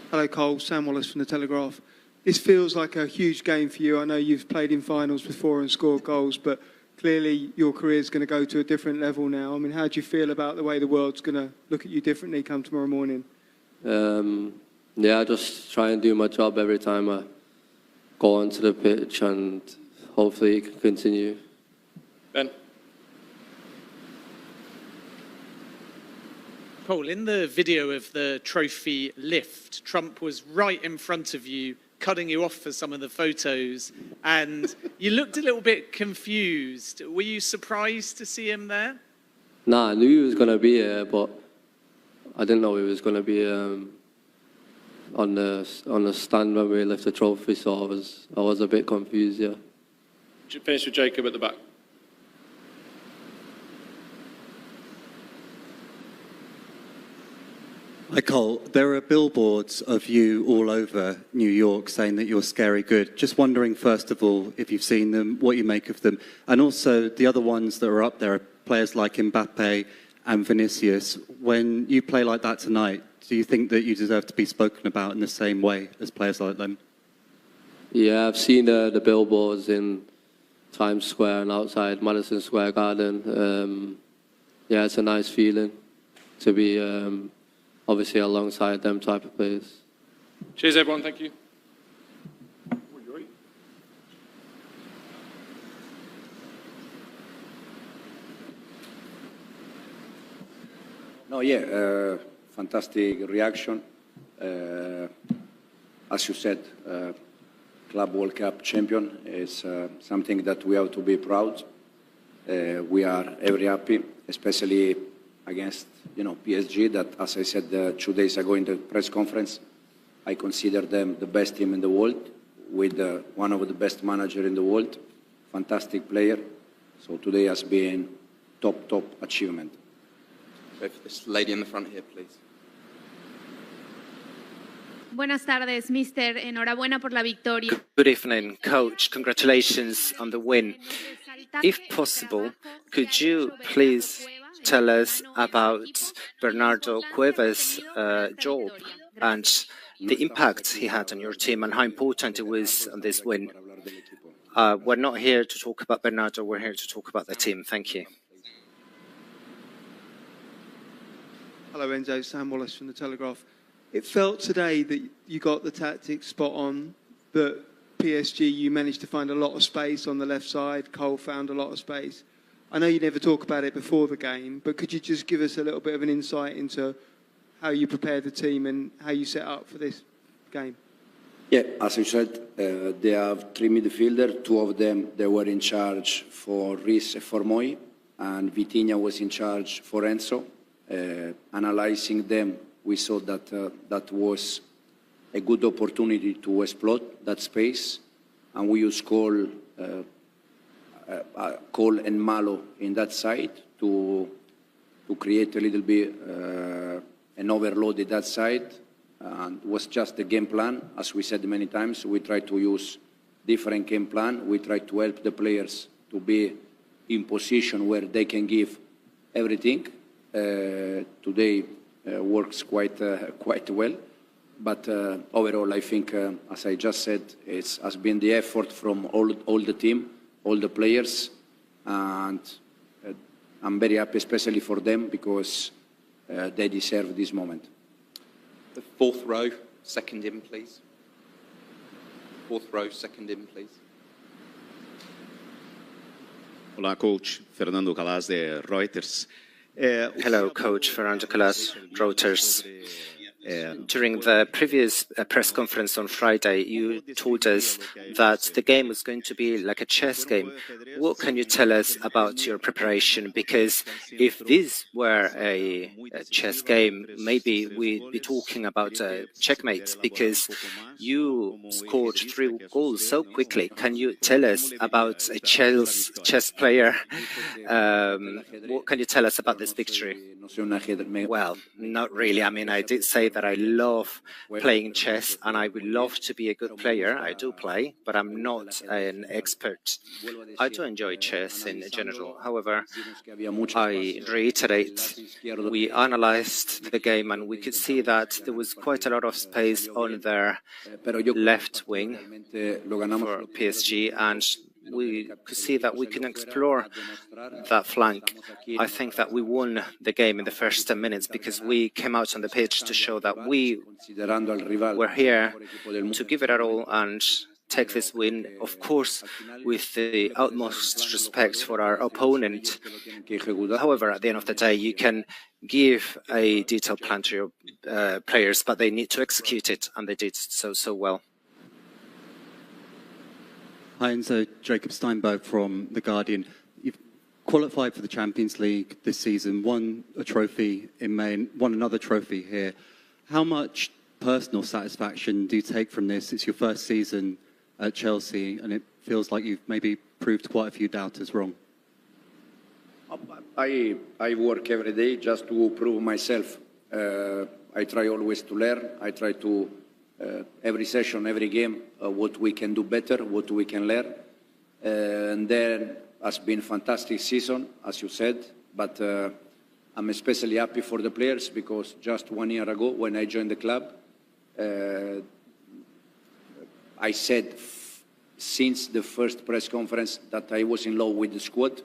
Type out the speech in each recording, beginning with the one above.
Hello, Cole. Sam Wallace from The Telegraph. This feels like a huge game for you. I know you've played in finals before and scored goals, but clearly your career is going to go to a different level now. I mean, how do you feel about the way the world's going to look at you differently come tomorrow morning? Yeah, I just try and do my job every time I go onto the pitch, and hopefully it can continue. Ben? Cole, in the video of the trophy lift, Trump was right in front of you, cutting you off for some of the photos, and you looked a little bit confused. Were you surprised to see him there? Nah, I knew he was going to be here, but I didn't know he was going to be on the stand when we lift the trophy, so I was a bit confused, yeah. Finish with Jacob at the back. Hi, Cole. There are billboards of you all over New York saying that you're scary good. Just wondering, first of all, if you've seen them, what you make of them. And also, the other ones that are up there are players like Mbappe and Vinicius. When you play like that tonight, do you think that you deserve to be spoken about in the same way as players like them? Yeah, I've seen the billboards in Times Square and outside Madison Square Garden. Yeah, it's a nice feeling to be obviously alongside them type of players. Cheers, everyone. Thank you. No, yeah, fantastic reaction. As you said, Club World Cup champion is something that we have to be proud. We are very happy, especially against PSG. That, as I said 2 days ago in the press conference, I consider them the best team in the world, with one of the best managers in the world, fantastic player. So today has been top achievement. Go for this lady in the front here, please. Buenas tardes, Mister. Enhorabuena por la victoria. Good evening, Coach. Congratulations on the win. If possible, could you please tell us about Bernardo Cueva's job and the impact he had on your team and how important it was on this win? We're not here to talk about Bernardo, we're here to talk about the team. Thank you. Hello, Enzo. Sam Wallace from The Telegraph. It felt today that you got the tactics spot on, but PSG, you managed to find a lot of space on the left side. Cole found a lot of space. I know you never talk about it before the game, but could you just give us a little bit of an insight into how you prepared the team and how you set up for this game? Yeah, as you said, they have three midfielders. Two of them, they were in charge for Riz for Moi, and Vitinha was in charge for Enzo. Analyzing them, we saw that that was a good opportunity to exploit that space, and we used Cole and Malo in that side to create a little bit an overload in that side. And it was just the game plan. As we said many times, we try to use different game plan. We try to help the players to be in position where they can give everything. Today works quite well. But overall, I think, as I just said, it has been the effort from all the team, all the players, and I'm very happy, especially for them, because they deserve this moment. The fourth row, second in, please. Fourth row, second in, please. Hola, Coach. Fernando Calas de Reuters. Hello, Coach Fernando Calas, Reuters. During the previous press conference on Friday, you told us that the game was going to be like a chess game. What can you tell us about your preparation? Because if this were a chess game, maybe we'd be talking about checkmates, because you scored 3 goals so quickly. Can you tell us about a chess player? What can you tell us about this victory? Well, not really. I mean, I did say say that I love playing chess and I would love to be a good player. I do play, but I'm not an expert. I do enjoy chess in general. However, I reiterate, we analyzed the game and we could see that there was quite a lot of space on their left wing for PSG, and we could see that we can explore that flank. I think that we won the game in the first 10 minutes because we came out on the pitch to show that we were here to give it our all and take this win, of course, with the utmost respect for our opponent. However, at the end of the day, you can give a detailed plan to your players, but they need to execute it, and they did so well. Hi, Enzo. Jacob Steinberg from The Guardian. You've qualified for the Champions League this season, won a trophy in May, and won another trophy here. How much personal satisfaction do you take from this? It's your first season at Chelsea, and it feels like you've maybe proved quite a few doubters wrong. I work every day just to prove myself. I try always to learn. I try to, every session, every game, what we can do better, what we can learn. And then has been a fantastic season, as you said, but I'm especially happy for the players because just 1 year ago, when I joined the club, I said since the first press conference that I was in love with the squad,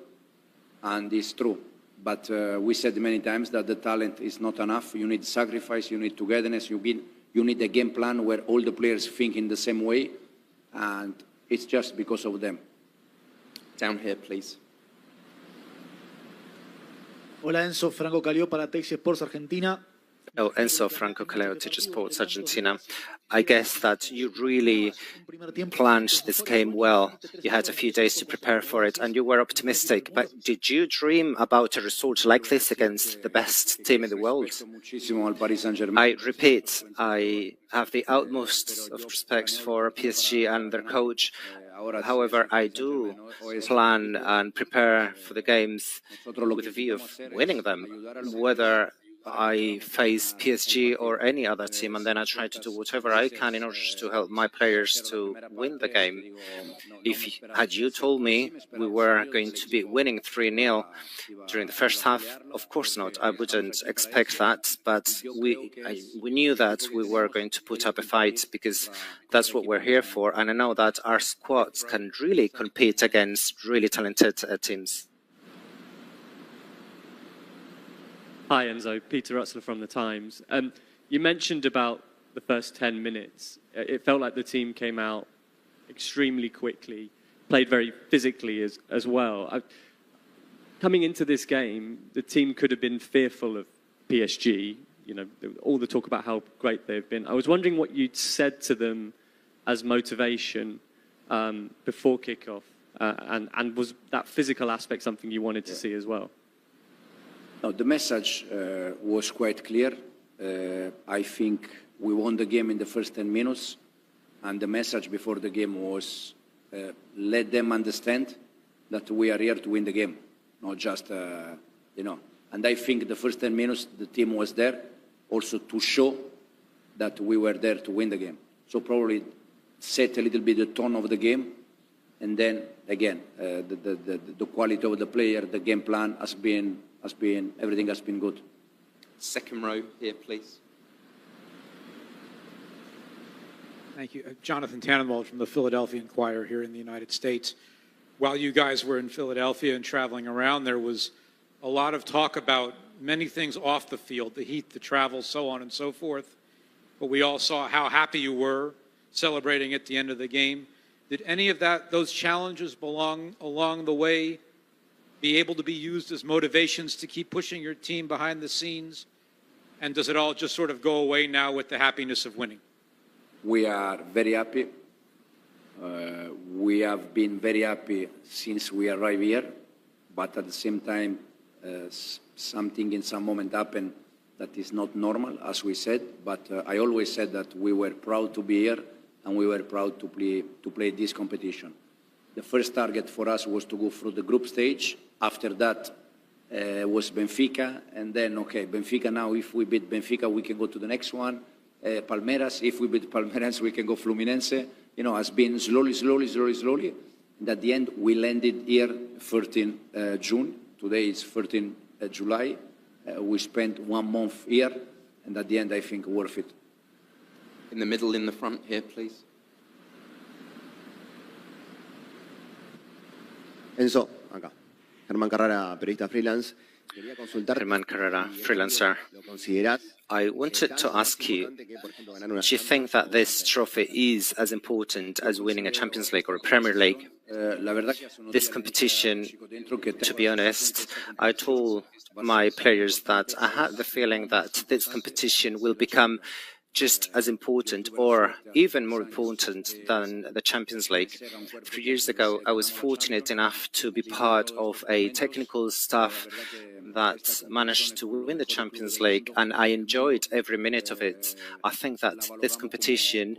and it's true. But we said many times that the talent is not enough. You need sacrifice, you need togetherness, you need a game plan where all the players think in the same way, and it's just because of them. Down here, please. Hola, Enzo. Franco Calio para Texas Sports Argentina. Oh, Enzo, Franco Caleo, Teacher Sports Argentina. I guess that you really planned this game well. You had a few days to prepare for it, and you were optimistic. But did you dream about a result like this against the best team in the world? I repeat, I have the utmost of respect for PSG and their coach. However, I do plan and prepare for the games with a view of winning them, whether I face PSG or any other team, and then I try to do whatever I can in order to help my players to win the game. Had you told me we were going to be winning 3-0 during the first half, of course not. I wouldn't expect that, but we knew that we were going to put up a fight because that's what we're here for, and I know that our squads can really compete against really talented teams. Hi, Enzo. Peter Rutzler from The Times. You mentioned about the first 10 minutes. It felt like the team came out extremely quickly, played very physically as well. Coming into this game, the team could have been fearful of PSG. You know, all the talk about how great they've been. I was wondering what you'd said to them as motivation before kickoff, and was that physical aspect something you wanted to see as well? No, the message was quite clear. I think we won the game in the first 10 minutes, and the message before the game was let them understand that we are here to win the game, not just, you know. And I think the first 10 minutes, the team was there also to show that we were there to win the game. So probably set a little bit the tone of the game, and then, again, the quality of the player, the game plan everything has been good. Second row here, please. Thank you. Jonathan Tannenwald from the Philadelphia Inquirer here in the United States. While you guys were in Philadelphia and traveling around, there was a lot of talk about many things off the field, the heat, the travel, so on and so forth. But we all saw how happy you were celebrating at the end of the game. Did any of those challenges along the way be able to be used as motivations to keep pushing your team behind the scenes? And does it all just sort of go away now with the happiness of winning? We are very happy. We have been very happy since we arrived here, but at the same time, something in some moment happened that is not normal, as we said. But I always said that we were proud to be here and we were proud to play this competition. The first target for us was to go through the group stage. After that, was Benfica, and then, okay, Benfica now, if we beat Benfica, we can go to the next one. Palmeiras, if we beat Palmeiras, we can go Fluminense. You know, has been slowly. And at the end, we landed here 13 June. Today is 13 July. We spent 1 month here, and at the end, I think worth it. In the middle, in the front here, please. Enzo, acá. Germán Carrera, periodista freelance. Quería consultar. Germán Carrera, freelancer. ¿Lo considerás? I wanted to ask you, do you think that this trophy is as important as winning a Champions League or a Premier League? This competition, to be honest, I told my players that I had the feeling that this competition will become just as important or even more important than the Champions League. 3 years ago, I was fortunate enough to be part of a technical staff that managed to win the Champions League, and I enjoyed every minute of it. I think that this competition,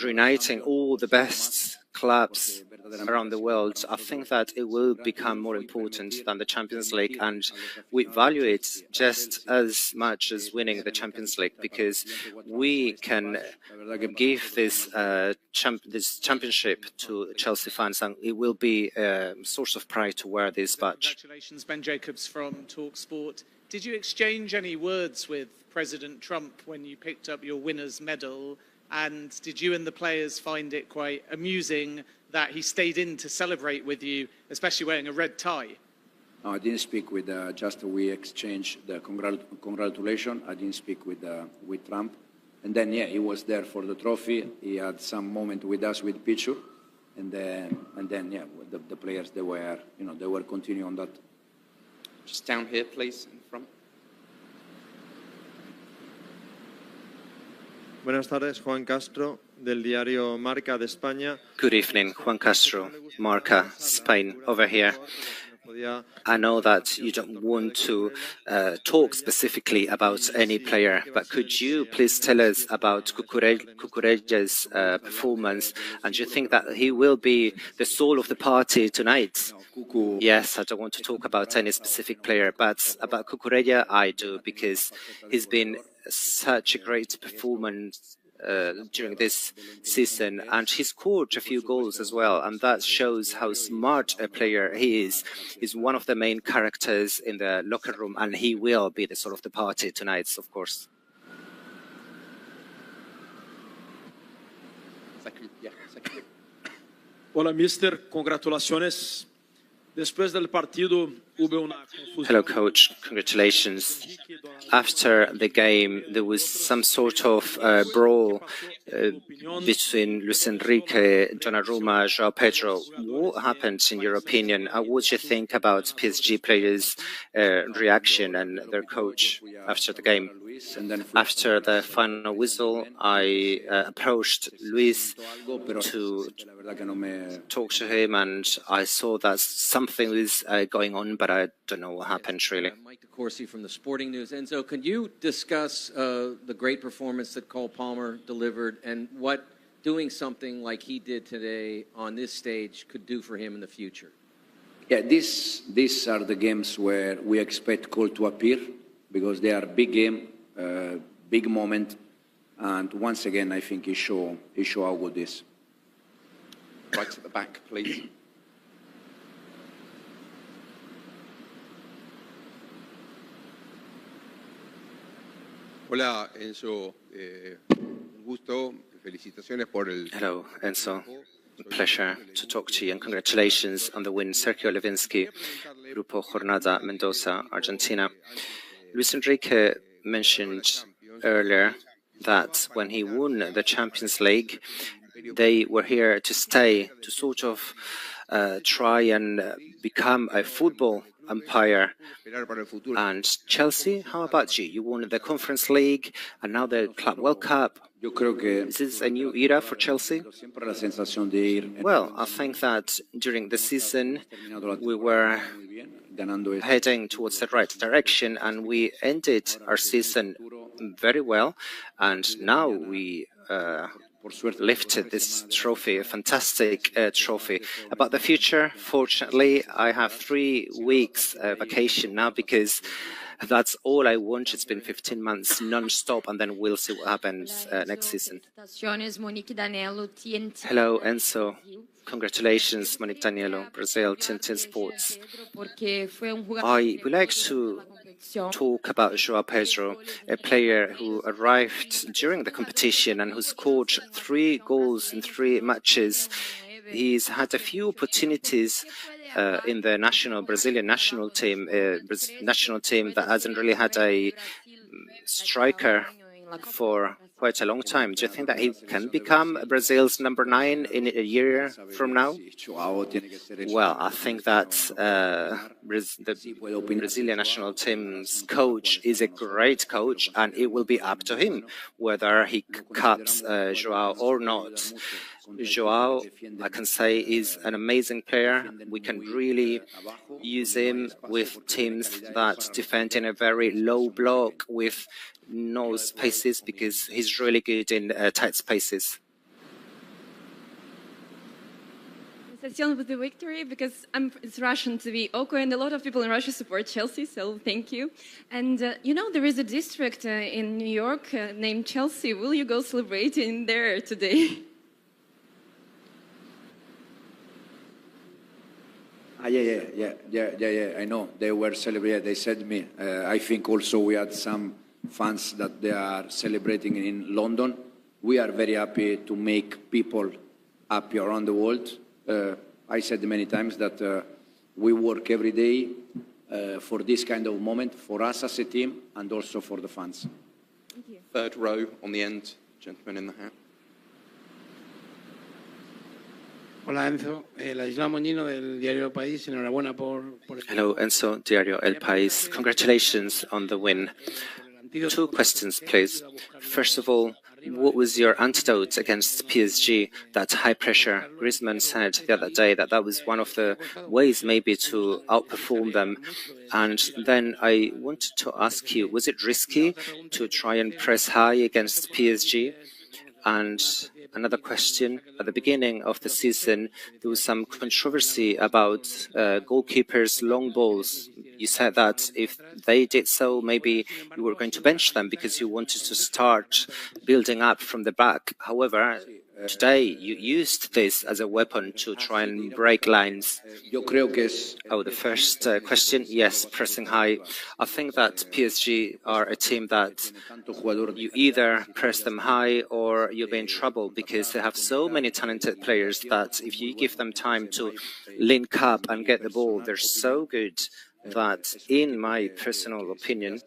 reuniting all the best clubs around the world, I think that it will become more important than the Champions League, and we value it just as much as winning the Champions League, because we can give this championship to Chelsea fans, and it will be a source of pride to wear this badge. Congratulations, Ben Jacobs from TalkSport. Did you exchange any words with President Trump when you picked up your winner's medal? And did you and the players find it quite amusing that he stayed in to celebrate with you, especially wearing a red tie? No, I didn't speak with, just we exchanged the congratulations. I didn't speak with Trump. And then, yeah, he was there for the trophy. He had some moment with us with picture. And then yeah, the players, they were continuing on that. Just down here, please, in front. Buenas tardes, Juan Castro, del diario Marca de España. Good evening, Juan Castro, Marca, Spain, over here. I know that you don't want to talk specifically about any player, but could you please tell us about Cucurella's performance? And do you think that he will be the soul of the party tonight? Yes, I don't want to talk about any specific player, but about Cucurella, I do, because he's been such a great performance during this season, and he scored a few goals as well, and that shows how smart a player he is. He's one of the main characters in the locker room, and he will be the sort of the party tonight, of course. Second. Hola, mister. Congratulaciones. Después del partido hubo una confusión. Hello, coach. Congratulations. After the game, there was some sort of brawl between Luis Enrique, Donnarumma, João Pedro. What happened, in your opinion? What do you think about PSG players' reaction and their coach after the game? After the final whistle, I approached Luis to talk to him, and I saw that something was going on, but I don't know what happened, really. Mike DeCourcy from the Sporting News. Enzo, can you discuss the great performance that Cole Palmer delivered and what doing something like he did today on this stage could do for him in the future? Yeah, these are the games where we expect Cole to appear, because they are big game, big moment, and once again, I think he show how good it is. Right at the back, please. Hola, Enzo. Un gusto. Felicitaciones por el. Hello, Enzo. Pleasure to talk to you, and congratulations on the win. Sergio Levinsky, Grupo Jornada, Mendoza, Argentina. Luis Enrique mentioned earlier that when he won the Champions League, they were here to stay, to sort of try and become a football empire. And Chelsea, how about you? You won the Conference League and now the Club World Cup. Is this a new era for Chelsea? Well, I think that during the season we were heading towards the right direction, and we ended our season very well, and now we lifted this trophy, a fantastic trophy. About the future, fortunately, I have 3 weeks vacation now because that's all I want. It's been 15 months non-stop, and then we'll see what happens next season. Hello, Enzo. Congratulations, Monique Danielo, Brazil, Tintin Sports. I would like to talk about João Pedro, a player who arrived during the competition and who scored 3 goals in 3 matches. He's had a few opportunities in the Brazilian national team that hasn't really had a striker for quite a long time. Do you think that he can become Brazil's number 9 in a year from now? Well, I think that the Brazilian national team's coach is a great coach, and it will be up to him whether he caps João or not. João, I can say, is an amazing player. We can really use him with teams that defend in a very low block with no spaces because he's really good in tight spaces. Congratulations with the victory, because it's Russian TV Oko, and a lot of people in Russia support Chelsea, so thank you. And there is a district in New York named Chelsea. Will you go celebrate in there today? Yeah. I know they were celebrating. They said me. I think also we had some fans that they are celebrating in London. We are very happy to make people happy around the world. I said many times that we work every day for this kind of moment, for us as a team and also for the fans. Thank you. 3rd row on the end, gentleman in the hat. Hola Enzo, la Isla Moñino del Diario El País, enhorabuena por Hello, Enzo, Diario El País. Congratulations on the win. 2 questions, please. First of all, what was your antidote against PSG, that high pressure? Griezmann said the other day that that was one of the ways maybe to outperform them. And then I wanted to ask you, was it risky to try and press high against PSG? And another question, at the beginning of the season, there was some controversy about goalkeepers' long balls. You said that if they did so, maybe you were going to bench them because you wanted to start building up from the back. However, today you used this as a weapon to try and break lines. Oh, the first question, yes, pressing high. I think that PSG are a team that you either press them high or you'll be in trouble because they have so many talented players that if you give them time to link up and get the ball, they're so good that, in my personal opinion,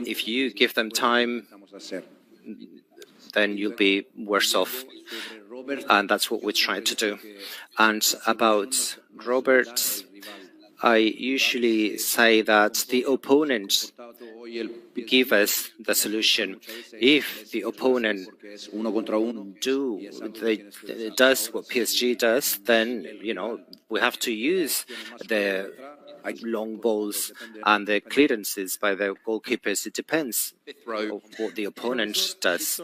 if you give them time, then you'll be worse off. And that's what we're trying to do. And about Robert, I usually say that the opponent give us the solution. If the opponent does what PSG does, then, we have to use the long balls and the clearances by the goalkeepers. It depends on what the opponent does.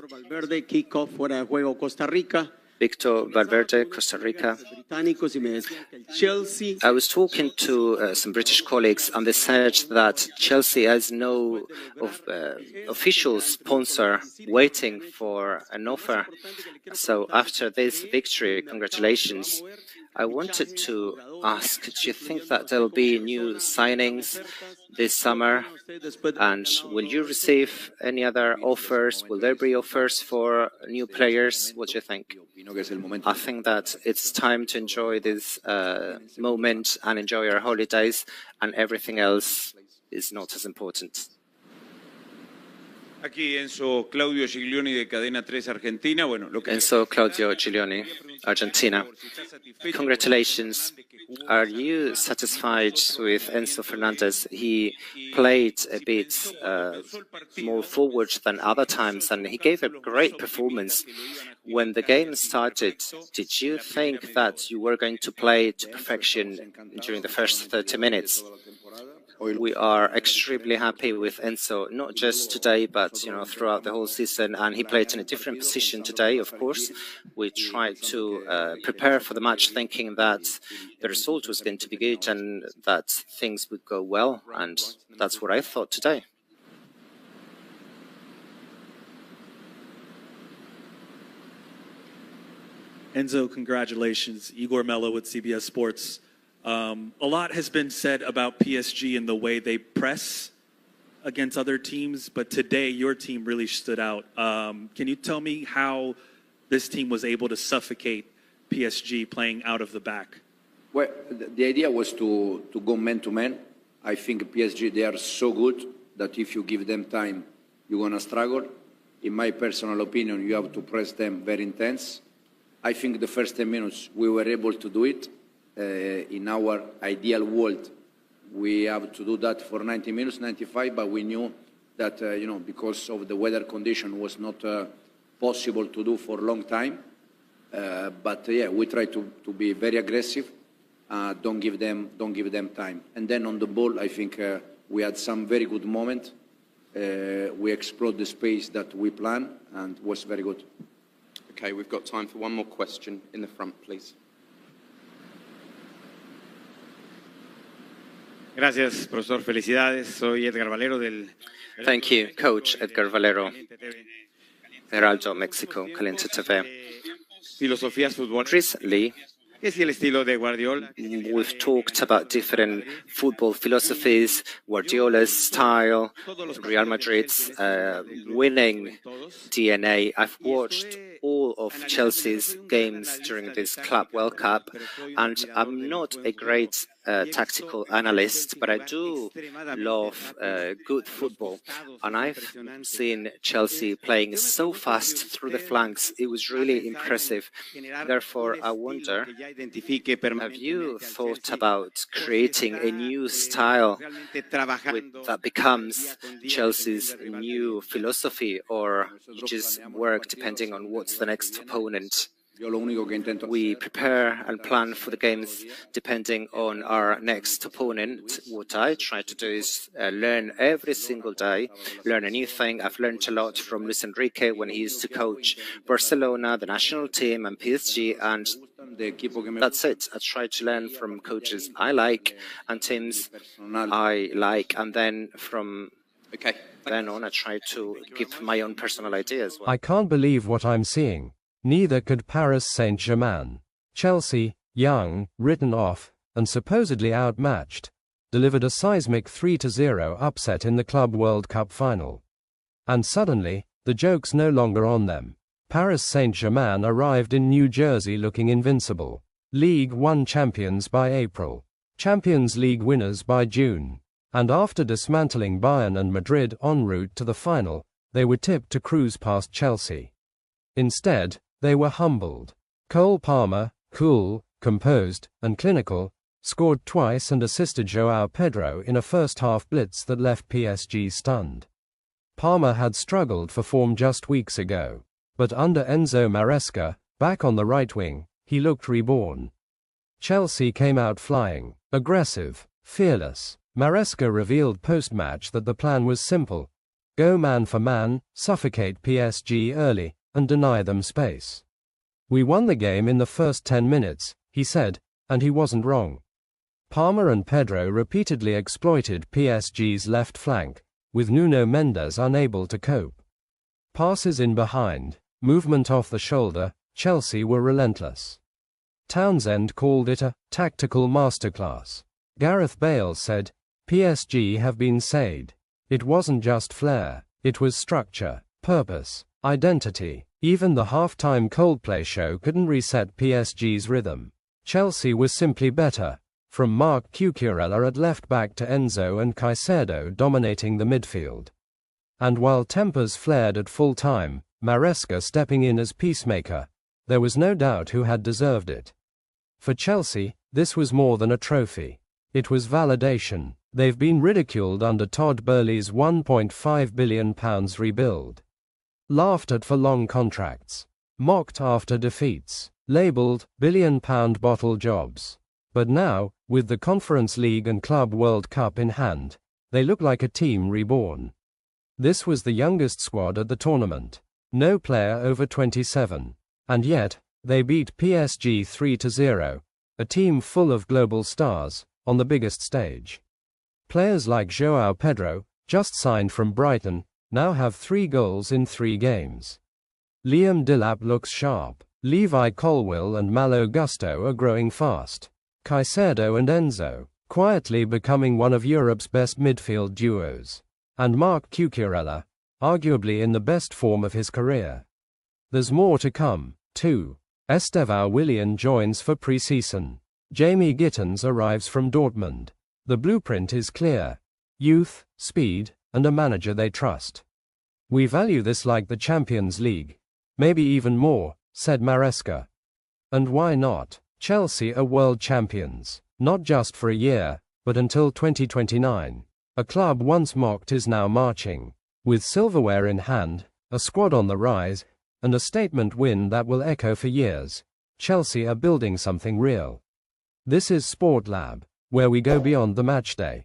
Victor Valverde, Costa Rica. I was talking to some British colleagues, and they said that Chelsea has no official sponsor waiting for an offer. So after this victory, congratulations. I wanted to ask, do you think that there will be new signings this summer? And will you receive any other offers? Will there be offers for new players? What do you think? I think that it's time to enjoy this moment and enjoy our holidays, and everything else is not as important. Aquí Enzo Claudio Giglioni de Cadena 3 Argentina. Enzo Claudio Giglioni, Argentina. Congratulations. Are you satisfied with Enzo Fernandez? He played a bit more forward than other times, and he gave a great performance. When the game started, did you think that you were going to play to perfection during the first 30 minutes? We are extremely happy with Enzo, not just today, but throughout the whole season. And he played in a different position today. Of course, we tried to prepare for the match, thinking that the result was going to be good and that things would go well. And that's what I thought today. Enzo, congratulations. Igor Mello with CBS Sports. A lot has been said about PSG and the way they press against other teams, but today your team really stood out. Can you tell me how this team was able to suffocate PSG playing out of the back? Well, the idea was to go man-to-man. I think PSG, they are so good that if you give them time, you're going to struggle. In my personal opinion, you have to press them very intense. I think the first 10 minutes, we were able to do it. In our ideal world, we have to do that for 90 minutes, 95, but we knew that, because of the weather condition was not possible to do for a long time. But yeah, we try to be very aggressive, don't give them time. And then on the ball, I think we had some very good moments. We explored the space that we planned and was very good. Okay, we've got time for one more question in the front, please. Gracias, profesor. Felicidades. Soy Edgar Valero del... Thank you, Coach Edgar Valero, Heraldo, Mexico, Caliente TV. Filosofías futboleras. Recently, ¿Qué es el estilo de Guardiola? we've talked about different football philosophies, Guardiola's style, Real Madrid's winning DNA. I've watched all of Chelsea's games during this Club World Cup, and I'm not a great tactical analyst, but I do love good football. And I've seen Chelsea playing so fast through the flanks. It was really impressive. Therefore, I wonder, have you thought about creating a new style that becomes Chelsea's new philosophy, or you just work depending on what's the next opponent? We prepare and plan for the games depending on our next opponent. What I try to do is learn every single day, learn a new thing. I've learned a lot from Luis Enrique when he used to coach Barcelona, the national team, and PSG, and that's it. I try to learn from coaches I like and teams I like, and then from then on I try to give my own personal ideas. I can't believe what I'm seeing. Neither could Paris Saint-Germain. Chelsea, young, written off, and supposedly outmatched, delivered a seismic 3-0 upset in the Club World Cup final. And suddenly, the joke's no longer on them. Paris Saint-Germain arrived in New Jersey looking invincible. League One champions by April. Champions League winners by June. And after dismantling Bayern and Madrid en route to the final, they were tipped to cruise past Chelsea. Instead, they were humbled. Cole Palmer, cool, composed, and clinical, scored twice and assisted João Pedro in a first-half blitz that left PSG stunned. Palmer had struggled for form just weeks ago, but under Enzo Maresca, back on the right wing, he looked reborn. Chelsea came out flying, aggressive, fearless. Maresca revealed post-match that the plan was simple: go man for man, suffocate PSG early, and deny them space. We won the game in the first 10 minutes, he said, and he wasn't wrong. Palmer and Pedro repeatedly exploited PSG's left flank, with Nuno Mendes unable to cope. Passes in behind, movement off the shoulder, Chelsea were relentless. Townsend called it a tactical masterclass. Gareth Bale said, PSG have been saved. It wasn't just flair, it was structure, purpose, identity. Even the half-time Coldplay show couldn't reset PSG's rhythm. Chelsea was simply better, from Marc Cucurella at left-back to Enzo and Caicedo dominating the midfield. And while tempers flared at full time, Maresca stepping in as peacemaker, there was no doubt who had deserved it. For Chelsea, this was more than a trophy. It was validation. They've been ridiculed under Todd Boehly's £1.5 billion rebuild. Laughed at for long contracts. Mocked after defeats. Labelled billion-pound bottle jobs. But now, with the Conference League and Club World Cup in hand, they look like a team reborn. This was the youngest squad at the tournament. No player over 27. And yet, they beat PSG 3-0, a team full of global stars, on the biggest stage. Players like João Pedro, just signed from Brighton, now have 3 goals in 3 games. Liam Delap looks sharp. Levi Colwill and Malo Gusto are growing fast. Caicedo and Enzo, quietly becoming one of Europe's best midfield duos. And Marc Cucurella, arguably in the best form of his career. There's more to come, too. Estevão Willian joins for pre-season. Jamie Gittens arrives from Dortmund. The blueprint is clear. Youth, speed, and a manager they trust. We value this like the Champions League. Maybe even more, said Maresca. And why not? Chelsea are world champions, not just for a year, but until 2029. A club once mocked is now marching. With silverware in hand, a squad on the rise, and a statement win that will echo for years. Chelsea are building something real. This is Sport Lab, where we go beyond the matchday.